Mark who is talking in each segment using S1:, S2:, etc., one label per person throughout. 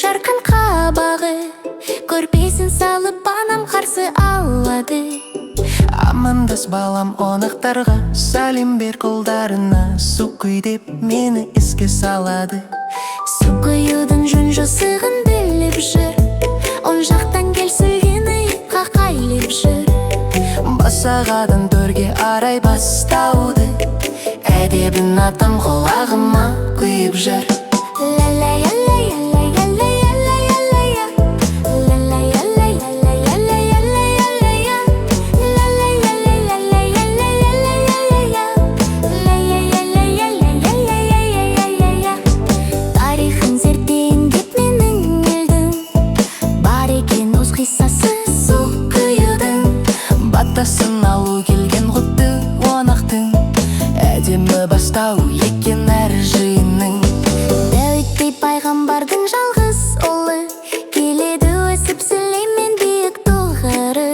S1: жарқын қабағы, көрпесін салып анам қарсы алады.
S2: Амандас балам онақтарға, сәлем бер қолдарына. Су құй деп мені еске салады.
S1: Су құюдың жөн жосығын біліп жүр, оң жақтан келсілгені қақайлып жүр.
S2: Басағадан төрге арай бастауды, әдебін атам құлағыма құйып жүр.
S1: Тарихын зерттейін деп менің елдің, бар екен өз қиссасы су құюдың.
S2: Батасын алу келген құтты онақтың, әдемі бастау екен әр жиынның.
S1: Дәуіттей пайғамбардың жалғыз ұлы, келеді өсіп Сүлеймен биік тұғыры.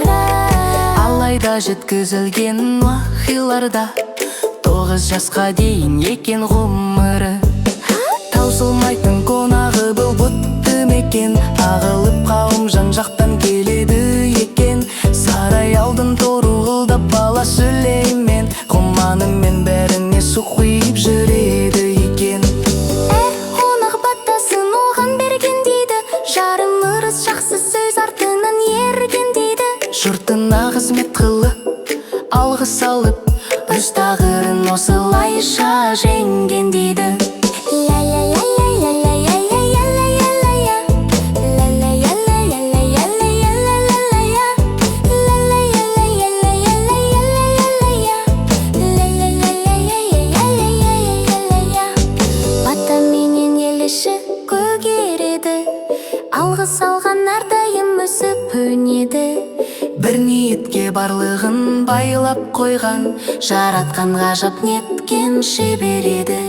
S2: Алайда жеткізілген уақиларда, 9 жасқа дейін екен ғұмыры. Таусылмайтын қонағы бұл бұтты мекен, ағылып қауым жан-жақтан келеді екен. Сарай алдын торуылдап бала Сүлеймен, құманымен бәріне су құйып жүреді екен.
S1: Әр қонақ батасын оған берген дейді, жарым ырыс жақсы сөз артынан ерген дейді.
S2: Жұртына қызмет қылып, алғыс алып, өз тағдырын осылайша жеңген дейді.
S1: Батаменен ел іші көгереді, алғыс алған әрдайым өсіп өнеді.
S2: Бір ниетке барлығын байлап қойған, жаратқан ғажап неткен шебер еді.